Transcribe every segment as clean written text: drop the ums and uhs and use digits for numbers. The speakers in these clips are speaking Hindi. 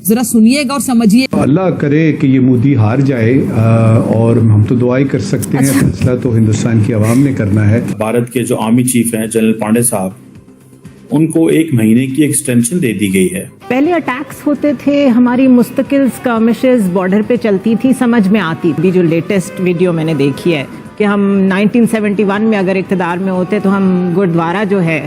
जरा सुनिएगा और समझिए। अल्लाह करे कि ये मोदी हार जाए और हम तो दुआई कर सकते हैं। फैसला तो हिंदुस्तान की आवाम ने करना है। भारत के जो आर्मी चीफ हैं जनरल पांडे साहब, उनको 1 महीने की एक्सटेंशन दे दी गई है। पहले अटैक्स होते थे, हमारी मुस्तकिल स्कर्मिशेस बॉर्डर पे चलती थी, समझ में आती थी। जो लेटेस्ट वीडियो मैंने देखी है कि हम 1971 में अगर इक़्तिदार में होते तो हम गुरुद्वारा जो है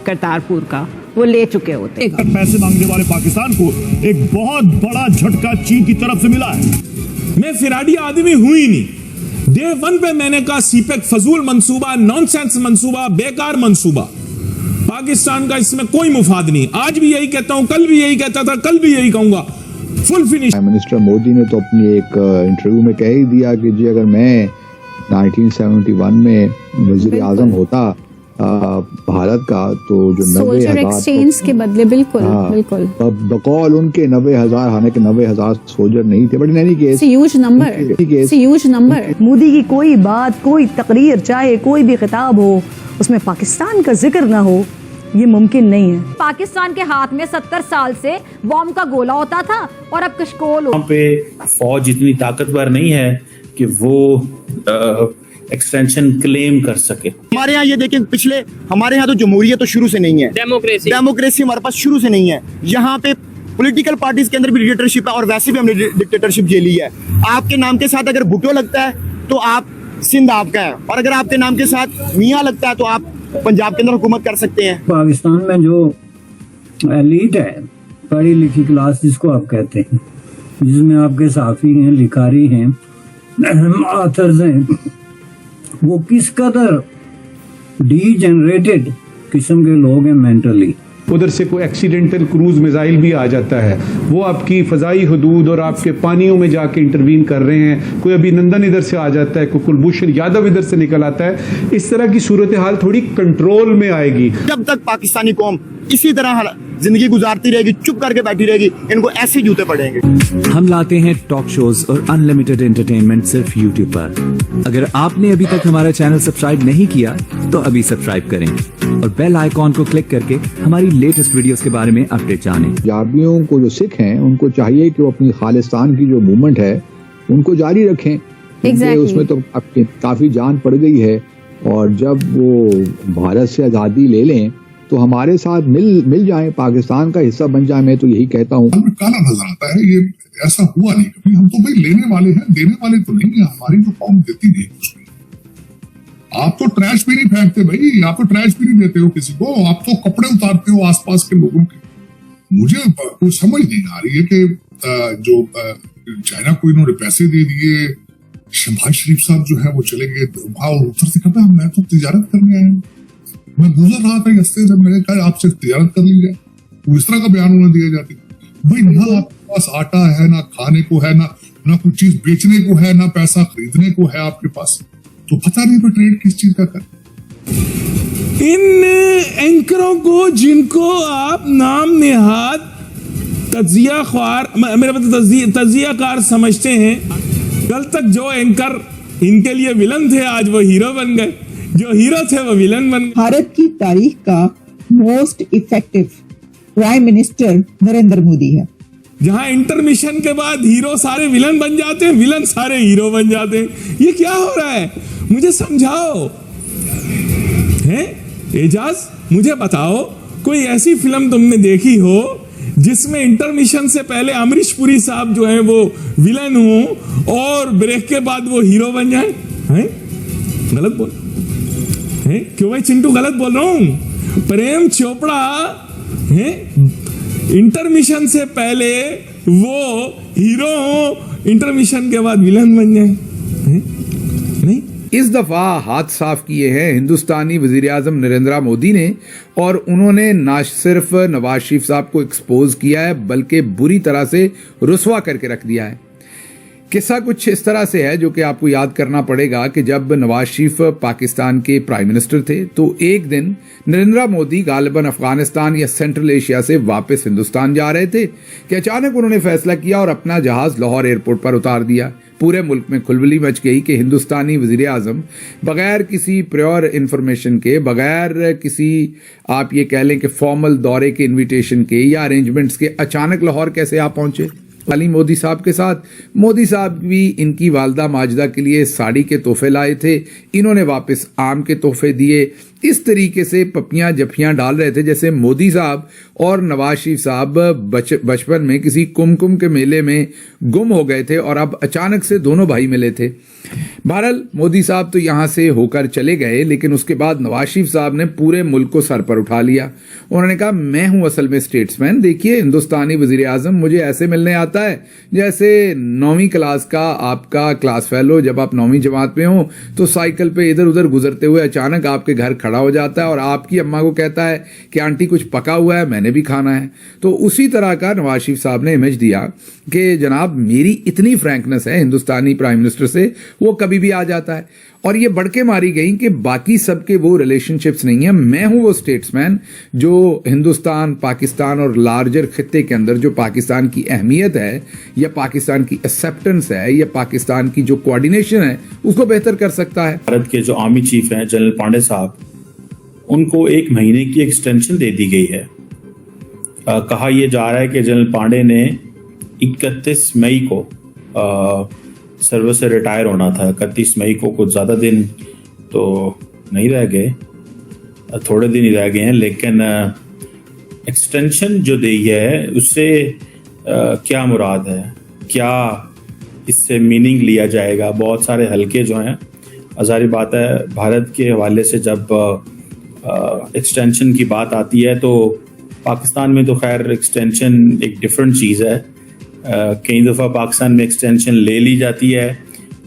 करतारपुर का वो ले चुके होते। पैसे मांगने वाले पाकिस्तान को एक बहुत बड़ा झटका चीन की तरफ से मिला है। मैं फिराडी आदमी हूं ही नहीं। डे 1 पे मैंने कहा सीपेक फजूल मंसूबा, नॉनसेंस मंसूबा, बेकार मंसूबा। पाकिस्तान का इसमें कोई मुफाद नहीं। आज भी यही कहता हूं, कल भी यही कहता था, कल भी यही कहूंगा। Full finish. Prime minister Modi ने तो अपनी एक इंटरव्यू में कह ही दिया कि जी अगर मैं 1971 में वजीर आजम होता भारत का तो जो 90,000 एक्सचेंज के बदले बिल्कुल बिल्कुल बकौल उनके 90,000, हालांकि 90,000 सोल्जर नहीं थे, बट नहीं केस ह्यूज नंबर। मोदी की कोई बात, कोई तकरीर, चाहे कोई भी खिताब हो, उसमें पाकिस्तान का जिक्र ना हो, ये मुमकिन नहीं है। पाकिस्तान के हाथ में 70 साल से बॉम्ब का गोला होता था और अब कशकोल। वहाँ पे फौज इतनी ताकतवर नहीं है कि वो एक्सटेंशन क्लेम कर सके। हमारे यहाँ ये देखें, पिछले हमारे यहाँ तो जमहूरियत तो शुरू से नहीं है, डेमोक्रेसी हमारे पास शुरू से नहीं है। यहाँ पे पॉलिटिकल पार्टीज के अंदर भी डिक्टेटरशिप है और वैसे भी हमने डिक्टेटरशिप झेली है। आपके नाम के साथ अगर भुट्टो लगता है तो आप सिंध आपका है, और अगर आपके नाम के साथ मियाँ लगता है तो आप पंजाब के अंदर हुकूमत कर सकते हैं। पाकिस्तान में जो एलीट है, पढ़ी लिखी क्लास जिसको आप कहते हैं, जिसमें आपके साफी हैं, लिखारी हैं, ऑथर्स हैं, वो किस कदर डीजेनरेटेड किस्म के लोग हैं मेंटली। उधर से कोई एक्सीडेंटल क्रूज मिसाइल भी आ जाता है, वो आपकी फजाई हदूद और आपके पानियों में जाके इंटरवीन कर रहे हैं। कोई अभिनंदन इधर से आ जाता है, कोई कुलभूषण यादव इधर से निकल आता है। इस तरह की सूरत हाल थोड़ी कंट्रोल में आएगी। जब तक पाकिस्तानी कौम इसी तरह जिंदगी गुजारती रहेगी, चुप करके बैठी रहेगी, इनको ऐसे जूते पड़ेंगे। हम लाते हैं टॉक शोज और अनलिमिटेड एंटरटेनमेंट सिर्फ YouTube पर। अगर आपने अभी तक हमारा चैनल सब्सक्राइब नहीं किया तो अभी सब्सक्राइब करें और बेल आइकॉन को क्लिक करके हमारी लेटेस्ट वीडियोस के बारे में अपडेट जानें। पंजाबियों को जो सिख हैं उनको चाहिए कि वो अपनी खालिस्तान की जो मूवमेंट है उनको जारी रखें। उसमें तो काफी जान पड़ गई है, और जब वो भारत से आजादी ले लें तो हमारे साथ मिल जाएं, पाकिस्तान का हिस्सा बन जाए। मैं तो यही कहता हूँ। काला नजर आता है, ये ऐसा हुआ नहीं कभी। हम तो भाई लेने वाले हैं, देने वाले तो नहीं है। हमारी जो कौम देती नहीं कुछ नहीं। आप तो ट्रैश भी नहीं फेंकते भाई, आप तो ट्रैश भी नहीं देते हो किसी को, आप तो कपड़े उतारते हो आसपास के लोगों के। मुझे कुछ समझ नहीं आ रही है कि जो चाइना को इन्होंने पैसे दे दिए, शहबाज शरीफ साहब जो है वो चले गए वहां, और उधर से कहता मैं तो तिजारत करने आया हूँ। मैं गुजर रहा था रास्ते से, मैंने कहा आपसे तिजारत कर ली जाए। वो इस तरह का बयान उन्हें दिया जाती भाई। ना आपके पास आटा है, ना खाने को है, ना कुछ चीज बेचने को है, ना पैसा खरीदने को है आपके पास, तो पता नहीं पर ट्रेड किस चीज का कर। इन एंकरों को जिनको आप नाम नेहाद तजिया ख्वार, मेरा मतलब तजियाकार समझते हैं, कल तक जो एंकर इनके लिए विलन थे आज वो हीरो बन गए, जो हीरो थे वो विलन बन गए। भारत की तारीख का most effective prime minister Narendra Modi है। जहां इंटरमिशन के बाद हीरो सारे विलन बन जाते हैं, विलन सारे हीरो बन जाते हैं। ये क्या हो रहा है, मुझे समझाओ। हैं एजाज, मुझे बताओ कोई ऐसी फिल्म तुमने देखी हो जिसमें इंटरमिशन से पहले अमरीश पुरी साहब जो है वो विलन हो और ब्रेक के बाद वो हीरो बन जाए? हैं गलत बोल हैं क्यों भाई चिंटू, गलत बोल रहा हूं? प्रेम चोपड़ा हैं इंटरमिशन से पहले वो हीरो हो, इंटरमिशन के बाद विलन बन जाए? नहीं। इस दफा हाथ साफ किए हैं हिंदुस्तानी वजीर आजम नरेंद्र मोदी ने, और उन्होंने ना सिर्फ नवाज शरीफ साहब को एक्सपोज किया है बल्कि बुरी तरह से रुसवा करके रख दिया है। किस्सा कुछ इस तरह से है जो कि आपको याद करना पड़ेगा कि जब नवाज शरीफ पाकिस्तान के प्राइम मिनिस्टर थे तो एक दिन नरेंद्र मोदी गालिबन अफगानिस्तान या सेंट्रल एशिया से वापस हिंदुस्तान जा रहे थे कि अचानक उन्होंने फैसला किया और अपना जहाज लाहौर एयरपोर्ट पर उतार दिया। पूरे मुल्क में खुलबली मच गई कि हिंदुस्तानी वजीर आजम बगैर किसी प्रायर इंफॉर्मेशन के, बगैर किसी आप ये कह लें कि फॉर्मल दौरे के इन्विटेशन के या अरेंजमेंट्स के अचानक लाहौर कैसे आ पहुंचे अली मोदी साहब के साथ। मोदी साहब भी इनकी वालदा माजिदा के लिए साड़ी के तोहफे लाए थे, इन्होंने वापस आम के तोहफे दिए। इस तरीके से पपियां जफियां डाल रहे थे जैसे मोदी साहब और नवाज शरीफ साहब बचपन में किसी कुमकुम के मेले में गुम हो गए थे और अब अचानक से दोनों भाई मिले थे। बहरहाल मोदी साहब तो यहां से होकर चले गए, लेकिन उसके बाद नवाज शरीफ साहब ने पूरे मुल्क को सर पर उठा लिया। उन्होंने कहा मैं हूं असल में स्टेट्समैन, देखिए हिंदुस्तानी वजीर आजम मुझे ऐसे मिलने आता है जैसे 9वीं क्लास का आपका क्लास फेलो, जब आप 9वीं जमात में हो तो साइकिल पे इधर उधर गुजरते हुए अचानक आपके घर खड़ा हो जाता है और आपकी अम्मा को कहता है कि आंटी कुछ पका हुआ है, मैंने भी खाना है। तो उसी तरह का नवाज शरीफ साहब ने इमेज दिया कि जनाब मेरी इतनी फ्रैंकनेस है हिंदुस्तानी प्राइम मिनिस्टर से, वो कभी भी आ जाता है। और ये बढ़के मारी गई कि बाकी सबके वो रिलेशनशिप्स नहीं है, मैं हूं वो स्टेट्समैन जो हिंदुस्तान, पाकिस्तान और लार्जर खित्ते के अंदर जो पाकिस्तान की अहमियत है या पाकिस्तान की एक्सेप्टेंस है या पाकिस्तान की जो कोऑर्डिनेशन है उसको बेहतर कर सकता है। भारत के जो आर्मी चीफ हैं जनरल पांडे साहब, उनको 1 महीने की एक्सटेंशन दे दी गई है। कहा यह जा रहा है कि जनरल पांडे ने 31 मई को सर्विस से रिटायर होना था। 31 मई को कुछ ज़्यादा दिन तो नहीं रह गए, थोड़े दिन ही रह गए हैं, लेकिन एक्सटेंशन जो दी है उससे क्या मुराद है, क्या इससे मीनिंग लिया जाएगा। बहुत सारे हलके जो हैं, ज़ाहिर बात है भारत के हवाले से जब एक्सटेंशन की बात आती है तो पाकिस्तान में तो खैर एक्सटेंशन एक डिफरेंट चीज़ है। कई दफ़ा पाकिस्तान में एक्सटेंशन ले ली जाती है,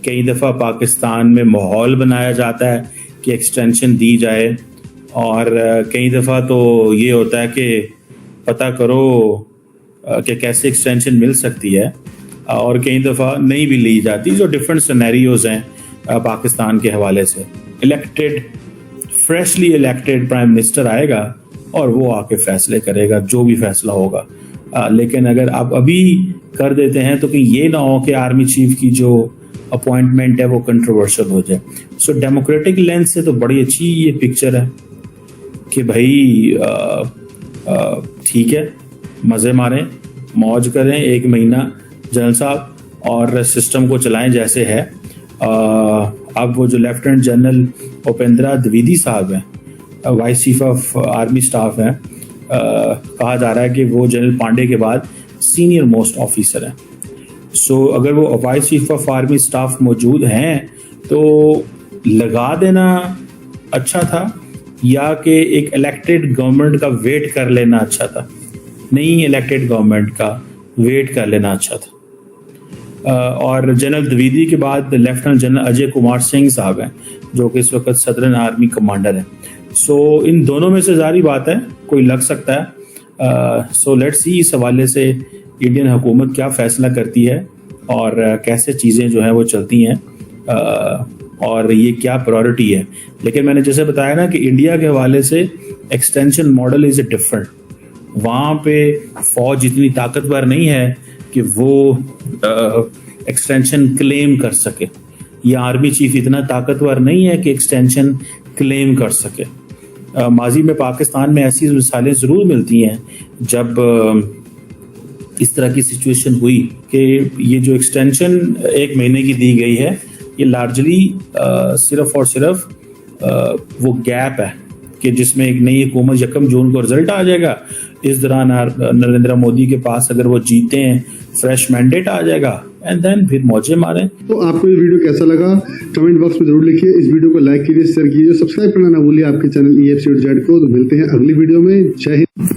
कई दफ़ा पाकिस्तान में माहौल बनाया जाता है कि एक्सटेंशन दी जाए, और कई दफ़ा तो ये होता है कि पता करो कि कैसे एक्सटेंशन मिल सकती है, और कई दफ़ा नहीं भी ली जाती। जो डिफरेंट सिनेरियोज हैं पाकिस्तान के हवाले से। फ्रेशली इलेक्टेड प्राइम मिनिस्टर आएगा और वो आके फैसले करेगा जो भी फैसला होगा। लेकिन अगर आप अभी कर देते हैं तो कि ये ना हो कि आर्मी चीफ की जो अपॉइंटमेंट है वो कंट्रोवर्शियल हो जाए। सो डेमोक्रेटिक लेंस से तो बड़ी अच्छी ये पिक्चर है कि भाई ठीक है, मज़े मारें, मौज करें 1 महीना जनरल साहब, और सिस्टम को चलाएं जैसे है। अब वो जो लेफ्टिनेंट जनरल उपेंद्रा द्विवेदी साहब हैं, vice chief of army staff हैं, कहा जा रहा है कि वो जनरल पांडे के बाद सीनियर मोस्ट ऑफिसर हैं। सो अगर वो vice chief of army staff मौजूद हैं तो लगा देना अच्छा था, या कि एक इलेक्टेड गवर्नमेंट का वेट कर लेना अच्छा था। नई इलेक्टेड गवर्नमेंट का वेट कर लेना अच्छा था। और जनरल द्विवेदी के बाद लेफ्टिनेंट जनरल अजय कुमार सिंह साहब हैं जो कि इस वक्त सदर्न आर्मी कमांडर हैं। सो इन दोनों में से जारी बात है कोई लग सकता है। सो लेट्स सी इस हवाले से इंडियन हुकूमत क्या फैसला करती है और कैसे चीज़ें जो हैं वो चलती हैं, और ये क्या प्रायोरिटी है। लेकिन मैंने जैसे बताया ना कि इंडिया के हवाले से एक्सटेंशन मॉडल इज़ डिफरेंट। वहाँ पे फौज इतनी ताकतवर नहीं है कि वो एक्सटेंशन क्लेम कर सके, या आर्मी चीफ इतना ताकतवर नहीं है कि एक्सटेंशन क्लेम कर सके। माजी में पाकिस्तान में ऐसी मिसालें ज़रूर मिलती हैं जब इस तरह की सिचुएशन हुई कि ये जो एक्सटेंशन 1 महीने की दी गई है ये लार्जली सिर्फ और सिर्फ वो गैप है कि जिसमें एक नई हुकूमत 1 जून को रिजल्ट आ जाएगा। इस दौरान नरेंद्र मोदी के पास अगर वो जीते हैं फ्रेश मैंडेट आ जाएगा, एंड देन फिर मौजे मारें। तो आपको ये वीडियो कैसा लगा कमेंट बॉक्स में जरूर लिखिए। इस वीडियो को लाइक कीजिए, शेयर कीजिए, सब्सक्राइब करना ना भूलिए आपके चैनल EFCZ को। तो मिलते हैं अगली वीडियो में। जय हिंद।